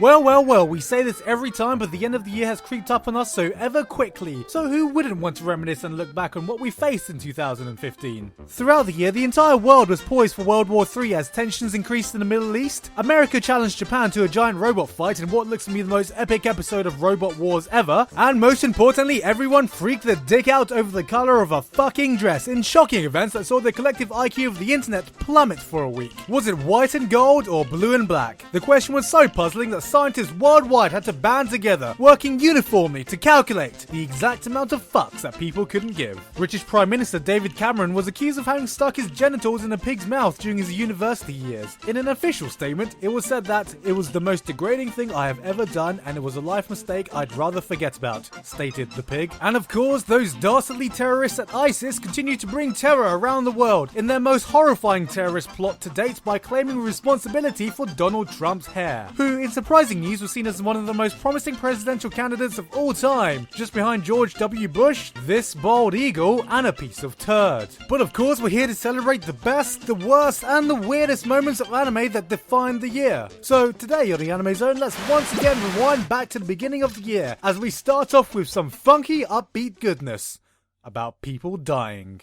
Well, we say this every time, but the end of the year has creeped up on us so ever quickly. So who wouldn't want to reminisce and look back on what we faced in 2015? Throughout the year, the entire world was poised for World War III as tensions increased in the Middle East. America challenged Japan to a giant robot fight in what looks to be the most epic episode of Robot Wars ever. And most importantly, everyone freaked their dick out over the color of a fucking dress in shocking events that saw the collective IQ of the internet plummet for a week. Was it white and gold or blue and black? The question was so puzzling that scientists worldwide had to band together, working uniformly to calculate the exact amount of fucks that people couldn't give. British Prime Minister David Cameron was accused of having stuck his genitals in a pig's mouth during his university years. In an official statement, it was said that it was the most degrading thing I have ever done and it was a life mistake I'd rather forget about, stated the pig. And of course, those dastardly terrorists at ISIS continue to bring terror around the world in their most horrifying terrorist plot to date by claiming responsibility for Donald Trump's hair, who in surprising news was seen as one of the most promising presidential candidates of all time, just behind George W. Bush, this bald eagle, and a piece of turd. But of course, we're here to celebrate the best, the worst, and the weirdest moments of anime that defined the year. So today on the Anime Zone, let's once again rewind back to the beginning of the year as we start off with some funky, upbeat goodness about people dying.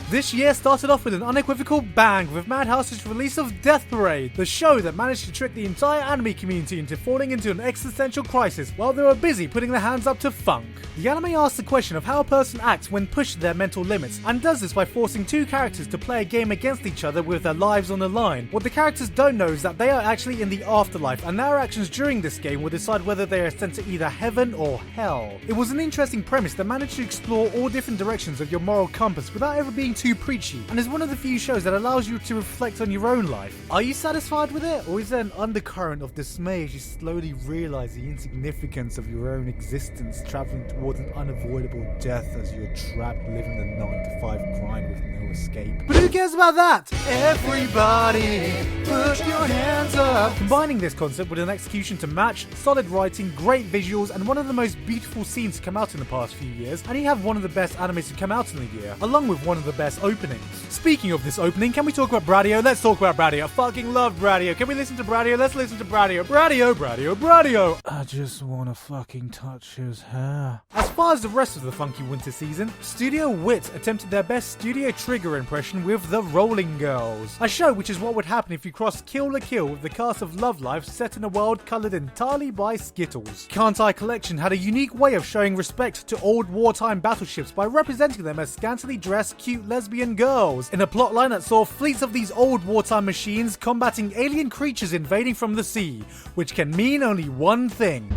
This year started off with an unequivocal bang with Madhouse's release of Death Parade, the show that managed to trick the entire anime community into falling into an existential crisis while they were busy putting their hands up to funk. The anime asks the question of how a person acts when pushed to their mental limits, and does this by forcing two characters to play a game against each other with their lives on the line. What the characters don't know is that they are actually in the afterlife, and their actions during this game will decide whether they are sent to either heaven or hell. It was an interesting premise that managed to explore all different directions of your moral compass without ever being too preachy, and is one of the few shows that allows you to reflect on your own life. Are you satisfied with it, or is there an undercurrent of dismay as you slowly realize the insignificance of your own existence, traveling towards an unavoidable death as you're trapped living the 9-to-5 grind with no escape? But who cares about that? Everybody, put your hands up! Combining this concept with an execution to match, solid writing, great visuals, and one of the most beautiful scenes to come out in the past few years, and you have one of the best animes to come out in the year, along with one of the best openings. Speaking of this opening, can we talk about Bradio? Let's talk about Bradio. I fucking love Bradio. Can we listen to Bradio? Let's listen to Bradio. Bradio. I just wanna fucking touch his hair. As far as the rest of the funky winter season, Studio Wit attempted their best Studio Trigger impression with The Rolling Girls, a show which is what would happen if you crossed Kill la Kill with the cast of Love Life set in a world coloured entirely by Skittles. Can't I Collection had a unique way of showing respect to old wartime battleships by representing them as scantily dressed cute lesbian girls, in a plotline that saw fleets of these old wartime machines combating alien creatures invading from the sea, which can mean only one thing.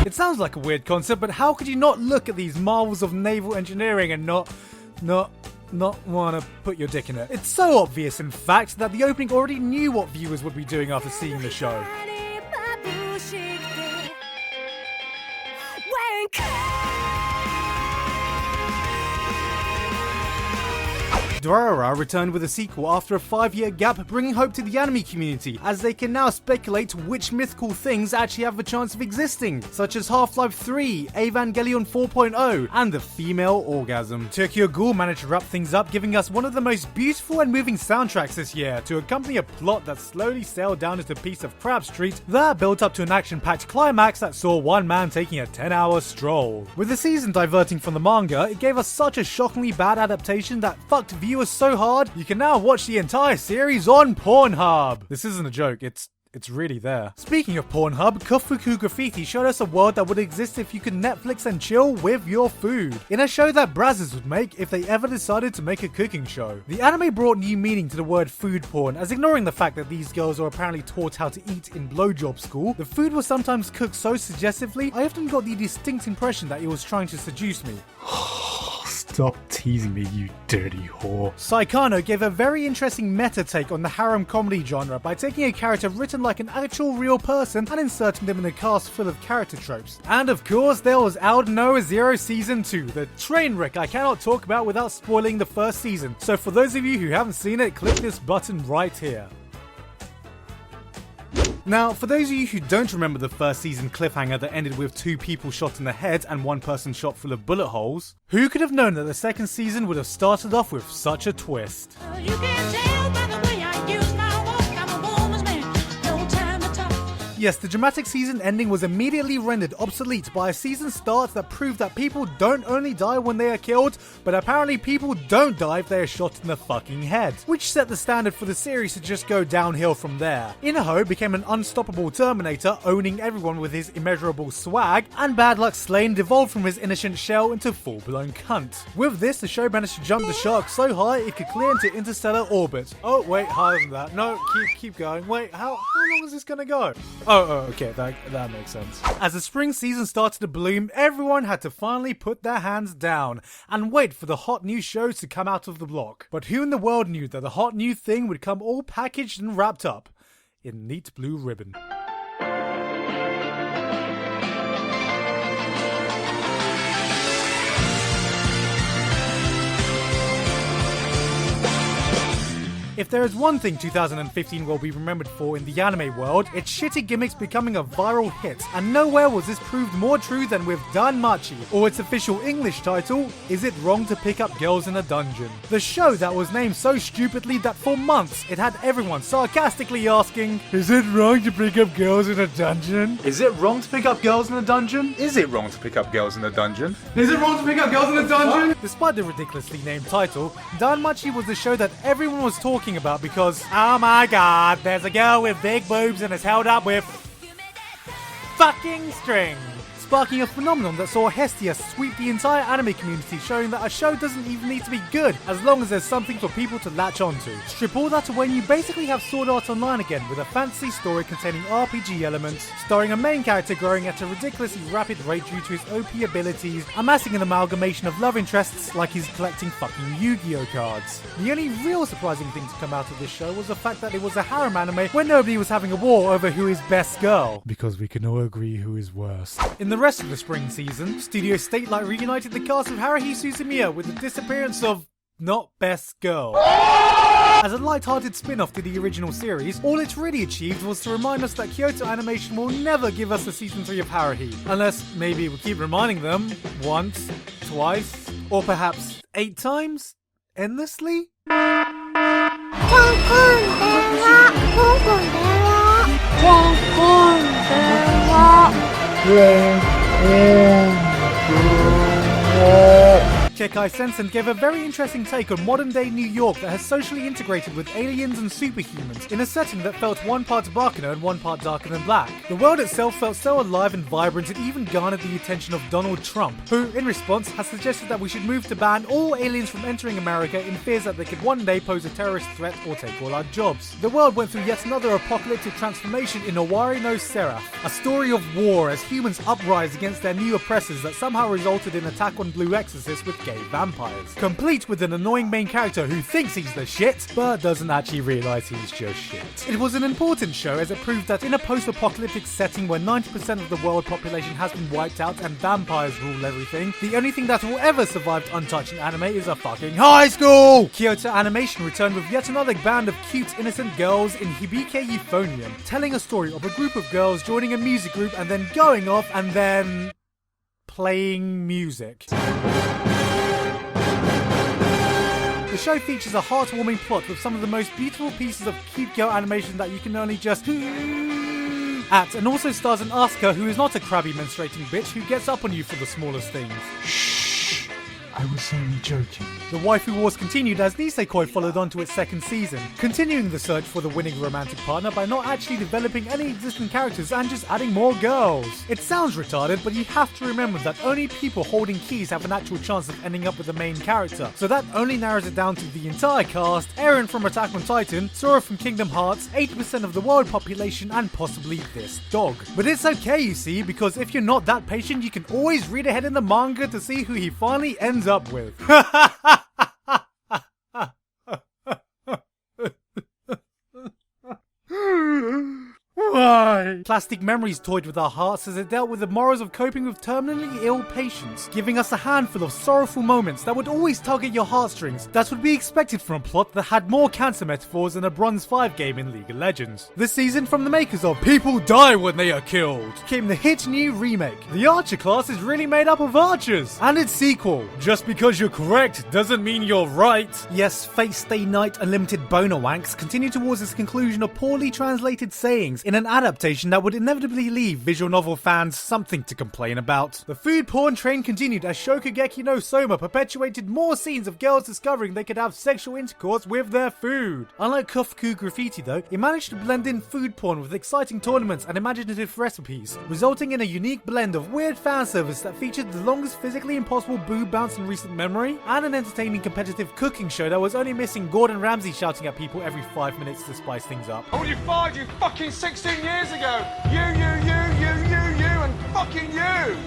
It sounds like a weird concept, but how could you not look at these marvels of naval engineering and not want to put your dick in it? It's so obvious, in fact, that the opening already knew what viewers would be doing after seeing the show. Durarara returned with a sequel after a 5-year gap, bringing hope to the anime community, as they can now speculate which mythical things actually have the chance of existing, such as Half-Life 3, Evangelion 4.0, and the female orgasm. Tokyo Ghoul managed to wrap things up, giving us one of the most beautiful and moving soundtracks this year, to accompany a plot that slowly sailed down into a piece of crap street that built up to an action-packed climax that saw one man taking a 10-hour stroll. With the season diverting from the manga, it gave us such a shockingly bad adaptation that fucked viewers so hard, you can now watch the entire series on Pornhub. This isn't a joke, it's really there. Speaking of Pornhub, Kofuku Graffiti showed us a world that would exist if you could Netflix and chill with your food, in a show that Brazzers would make if they ever decided to make a cooking show. The anime brought new meaning to the word food porn, as ignoring the fact that these girls are apparently taught how to eat in blowjob school, the food was sometimes cooked so suggestively, I often got the distinct impression that it was trying to seduce me. Stop teasing me, you dirty whore. Saikano gave a very interesting meta take on the harem comedy genre by taking a character written like an actual real person and inserting them in a cast full of character tropes. And of course, there was Aldnoah Zero Season 2, the train wreck I cannot talk about without spoiling the first season. So for those of you who haven't seen it, click this button right here. Now, for those of you who don't remember the first season cliffhanger that ended with 2 people shot in the head and 1 person shot full of bullet holes, who could have known that the second season would have started off with such a twist? You can tell by the way I use my walk, I'm a woman's man, no time to talk. Yes, the dramatic season ending was immediately rendered obsolete by a season start that proved that people don't only die when they are killed, but apparently people don't die if they are shot in the fucking head, which set the standard for the series to just go downhill from there. Inaho became an unstoppable Terminator, owning everyone with his immeasurable swag, and Bad Luck Slane devolved from his innocent shell into full-blown cunt. With this, the show managed to jump the shark so high it could clear into interstellar orbit. Oh wait, higher than that. No, keep going. Wait, how long is this gonna go? Oh, okay, that makes sense. As the spring season started to bloom, everyone had to finally put their hands down and wait for the hot new shows to come out of the block. But who in the world knew that the hot new thing would come all packaged and wrapped up in neat blue ribbon? If there is one thing 2015 will be remembered for in the anime world, it's shitty gimmicks becoming a viral hit, and nowhere was this proved more true than with Danmachi, or its official English title, Is It Wrong to Pick Up Girls in a Dungeon? The show that was named so stupidly that for months it had everyone sarcastically asking, Is it wrong to pick up girls in a dungeon? Is it wrong to pick up girls in a dungeon? Is it wrong to pick up girls in a dungeon? Is it wrong to pick up girls in a dungeon? Despite the ridiculously named title, Danmachi was the show that everyone was talking about because, oh my god, there's a girl with big boobs and is held up with fucking string. Sparking a phenomenon that saw Hestia sweep the entire anime community, showing that a show doesn't even need to be good as long as there's something for people to latch onto. Strip all that away and you basically have Sword Art Online again, with a fantasy story containing RPG elements, starring a main character growing at a ridiculously rapid rate due to his OP abilities, amassing an amalgamation of love interests like he's collecting fucking Yu-Gi-Oh cards. The only real surprising thing to come out of this show was the fact that it was a harem anime where nobody was having a war over who is best girl. Because we can all agree who is worst. In the rest of the spring season, Studio Statelight reunited the cast of Haruhi Suzumiya with the disappearance of not best girl. As a light-hearted spin-off to the original series, all it's really achieved was to remind us that Kyoto Animation will never give us a season 3 of Haruhi, unless maybe we keep reminding them once, twice, or perhaps 8 times? Endlessly? Kekai Sensen gave a very interesting take on modern-day New York that has socially integrated with aliens and superhumans in a setting that felt one part Bakano and one part Darker Than Black. The world itself felt so alive and vibrant it even garnered the attention of Donald Trump, who, in response, has suggested that we should move to ban all aliens from entering America in fears that they could one day pose a terrorist threat or take all our jobs. The world went through yet another apocalyptic transformation in Owari no Seraph, a story of war as humans uprise against their new oppressors that somehow resulted in Attack on Blue Exorcist with gay vampires, complete with an annoying main character who thinks he's the shit, but doesn't actually realise he's just shit. It was an important show as it proved that in a post-apocalyptic setting where 90% of the world population has been wiped out and vampires rule everything, the only thing that will ever survive untouched in anime is a fucking high school! Kyoto Animation returned with yet another band of cute, innocent girls in Hibike Euphonium, telling a story of a group of girls joining a music group and then going off and then playing music. The show features a heartwarming plot with some of the most beautiful pieces of cute girl animation that you can only just at, and also stars an Asuka who is not a crabby menstruating bitch who gets up on you for the smallest things. I was only joking. The waifu wars continued as Nisekoi followed on to its second season, continuing the search for the winning romantic partner by not actually developing any existing characters and just adding more girls. It sounds retarded, but you have to remember that only people holding keys have an actual chance of ending up with the main character, so that only narrows it down to the entire cast, Eren from Attack on Titan, Sora from Kingdom Hearts, 80% of the world population, and possibly this dog. But it's okay, you see, because if you're not that patient, you can always read ahead in the manga to see who he finally ends up with. Why? plastic memories toyed with our hearts as it dealt with the morals of coping with terminally ill patients, giving us a handful of sorrowful moments that would always tug at your heartstrings that would be expected from a plot that had more cancer metaphors than a Bronze 5 game in League of Legends. This season, from the makers of People Die When They Are Killed, came the hit new remake. The Archer class is really made up of archers, and its sequel, Just Because You're Correct Doesn't Mean You're Right. Yes, Fate Stay Night Unlimited Boner Wanks continue towards its conclusion of poorly translated sayings in an adaptation that would inevitably leave visual novel fans something to complain about. The food porn train continued as Shokugeki no Soma perpetuated more scenes of girls discovering they could have sexual intercourse with their food. Unlike Kofuku Graffiti though, it managed to blend in food porn with exciting tournaments and imaginative recipes, resulting in a unique blend of weird fan service that featured the longest physically impossible boob bounce in recent memory, and an entertaining competitive cooking show that was only missing Gordon Ramsay shouting at people every 5 minutes to spice things up. I would have fired you fucking 16 years ago! You, and fucking you!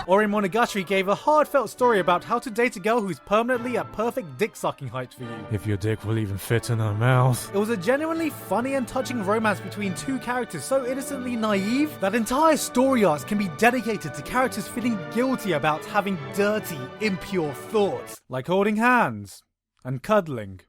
Ori Monogatari gave a heartfelt story about how to date a girl who's permanently at perfect dick-sucking height for you. If your dick will even fit in her mouth. It was a genuinely funny and touching romance between two characters so innocently naive that entire story arcs can be dedicated to characters feeling guilty about having dirty, impure thoughts, like holding hands and cuddling.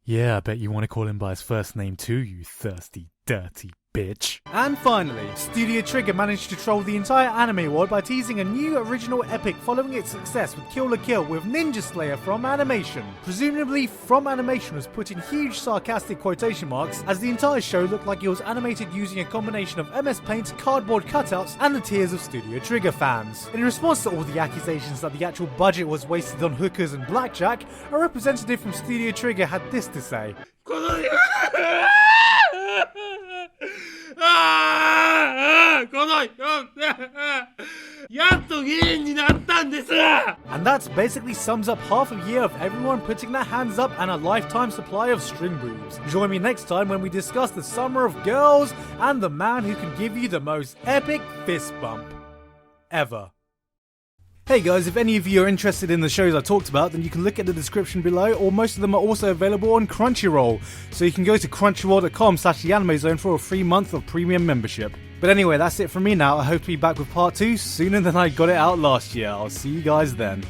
Yeah, I bet you want to call him by his first name too, you thirsty, dirty bitch. And finally, Studio Trigger managed to troll the entire anime world by teasing a new original epic following its success with Kill la Kill with Ninja Slayer from Animation. Presumably From Animation was put in huge sarcastic quotation marks as the entire show looked like it was animated using a combination of MS Paint, cardboard cutouts, and the tears of Studio Trigger fans. In response to all the accusations that the actual budget was wasted on hookers and blackjack, a representative from Studio Trigger had this to say. And that basically sums up half a year of everyone putting their hands up and a lifetime supply of string boobs. Join me next time when we discuss the summer of girls and the man who can give you the most epic fist bump ever. Hey guys, if any of you are interested in the shows I talked about, then you can look at the description below, or most of them are also available on Crunchyroll. So you can go to crunchyroll.com/theanimezone for a free month of premium membership. But anyway, that's it from me now. I hope to be back with part 2 sooner than I got it out last year. I'll see you guys then.